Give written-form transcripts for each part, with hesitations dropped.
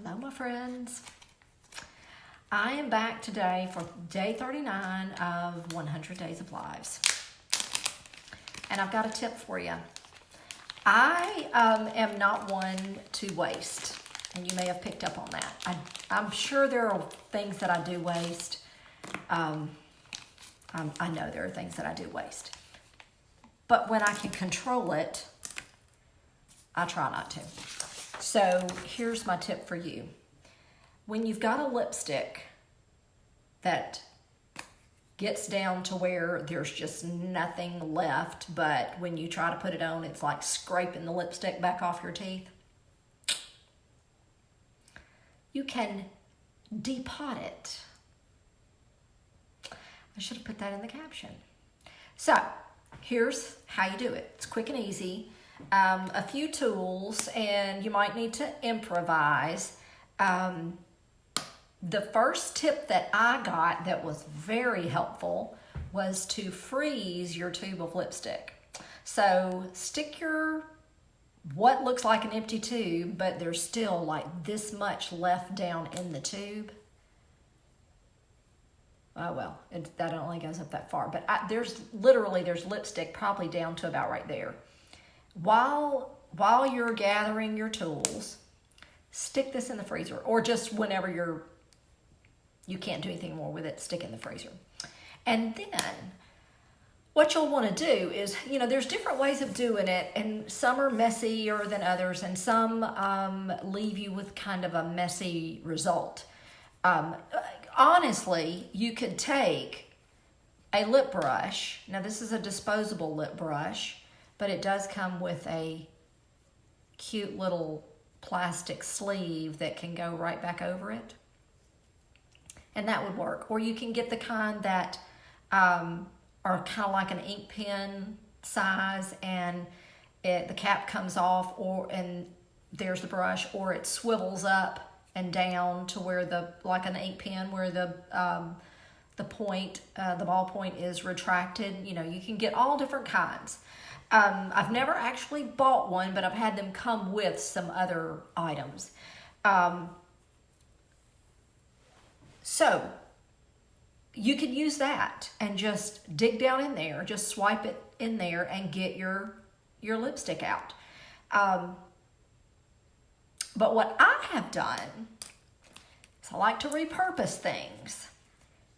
Hello, my friends. I am back today for day 39 of 100 Days of Lives. And I've got a tip for you. I am not one to waste, and you may have picked up on that. I'm sure there are things that I do waste. I know there are things that I do waste. But when I can control it, I try not to. So here's my tip for you. When you've got a lipstick that gets down to where there's just nothing left, but when you try to put it on, it's like scraping the lipstick back off your teeth, you can depot it. I should have put that in the caption. So here's how you do it. It's quick and easy. A few tools, and you might need to improvise. The first tip that I got that was very helpful was to freeze your tube of lipstick. So stick your, what looks like an empty tube, but there's still like this much left down in the tube. Oh well, that only goes up that far, but there's lipstick probably down to about right there. While you're gathering your tools, stick this in the freezer, or just whenever you can't do anything more with it, stick in the freezer. And then what you'll want to do is, there's different ways of doing it, and some are messier than others, and some leave you with kind of a messy result. Honestly, you could take a lip brush. Now this is a disposable lip brush, but it does come with a cute little plastic sleeve that can go right back over it. And that would work. Or you can get the kind that are kind of like an ink pen size, and the cap comes off, and there's the brush, or it swivels up and down to where like an ink pen, where the point, the ball point is retracted. You can get all different kinds. I've never actually bought one, but I've had them come with some other items. So you could use that and just dig down in there, just swipe it in there and get your lipstick out. But what I have done is I like to repurpose things.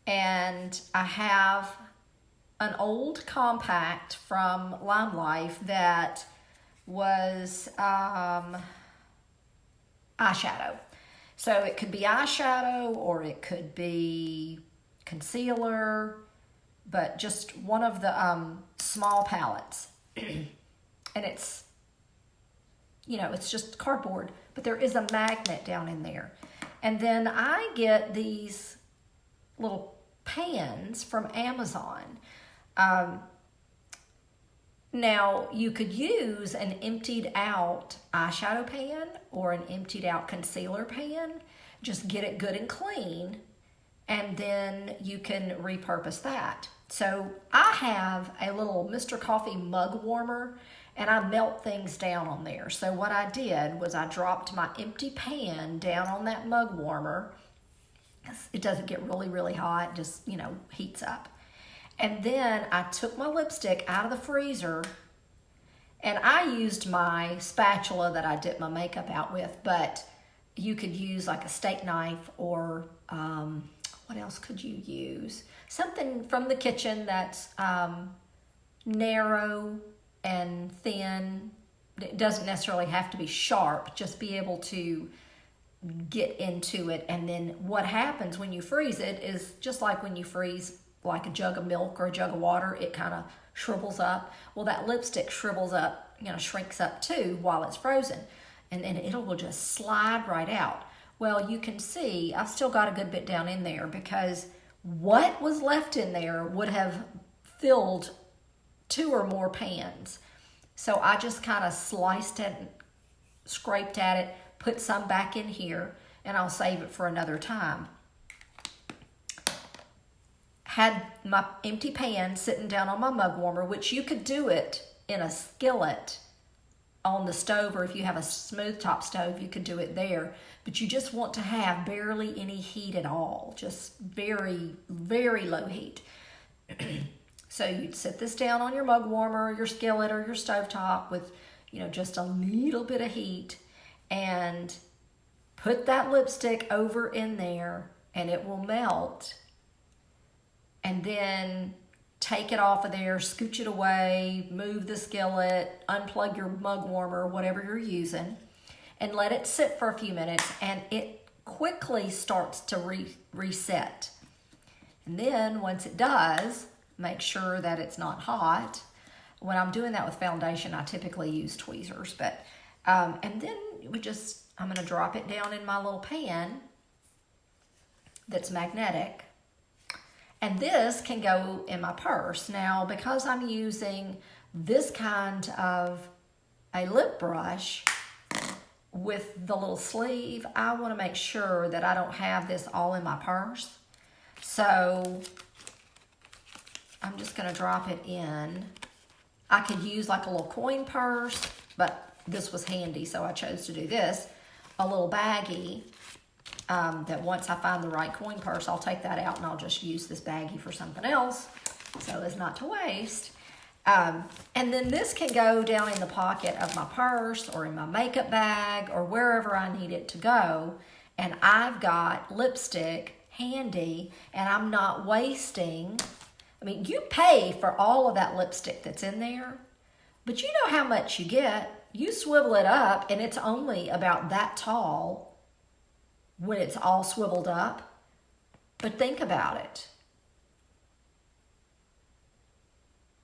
And I have an old compact from Lime Life that was eyeshadow. So it could be eyeshadow, or it could be concealer, but just one of the small palettes. And it's, it's just cardboard, but there is a magnet down in there. And then I get these little pans from Amazon. Now, you could use an emptied out eyeshadow pan or an emptied out concealer pan. Just get it good and clean, and then you can repurpose that. So I have a little Mr. Coffee mug warmer, and I melt things down on there. So what I did was I dropped my empty pan down on that mug warmer. It doesn't get really, really hot, just, heats up. And then I took my lipstick out of the freezer, and I used my spatula that I dip my makeup out with, but you could use like a steak knife, or what else could you use? Something from the kitchen that's narrow and thin. It doesn't necessarily have to be sharp, just be able to get into it. And then what happens when you freeze it is just like when you freeze like a jug of milk or a jug of water, it kind of shrivels up. Well, that lipstick shrivels up, shrinks up too while it's frozen, and then it will just slide right out. Well, you can see I've still got a good bit down in there, because what was left in there would have filled 2 or more pans. So I just kind of sliced it, scraped at it, put some back in here, and I'll save it for another time. Had my empty pan sitting down on my mug warmer, which you could do it in a skillet on the stove, or if you have a smooth top stove, you could do it there. But you just want to have barely any heat at all, just very, very low heat. So you'd set this down on your mug warmer, your skillet, or your stovetop with, just a little bit of heat, and put that lipstick over in there, and it will melt. And then take it off of there, scooch it away, move the skillet, unplug your mug warmer, whatever you're using, and let it sit for a few minutes, and it quickly starts to reset. And then once it does, make sure that it's not hot. When I'm doing that with foundation, I typically use tweezers, but and then I'm going to drop it down in my little pan that's magnetic. And this can go in my purse. Now, because I'm using this kind of a lip brush with the little sleeve, I want to make sure that I don't have this all in my purse. So I'm just going to drop it in. I could use like a little coin purse, but this was handy, so I chose to do this. A little baggie. That once I find the right coin purse, I'll take that out and I'll just use this baggie for something else so as not to waste. And then this can go down in the pocket of my purse or in my makeup bag or wherever I need it to go. And I've got lipstick handy and I'm not wasting. I mean, you pay for all of that lipstick that's in there, but you know how much you get. You swivel it up and it's only about that tall when it's all swiveled up. But think about it.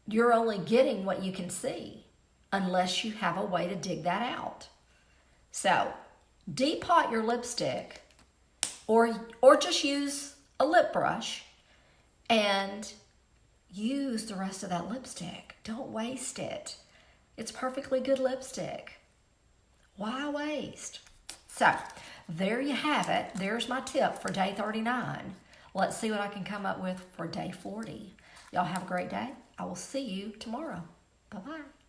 You're only getting what you can see unless you have a way to dig that out. So depot your lipstick or just use a lip brush and use the rest of that lipstick. Don't waste it. It's perfectly good lipstick. Why waste? So there you have it. There's my tip for day 39. Let's see what I can come up with for day 40. Y'all have a great day. I will see you tomorrow. Bye-bye.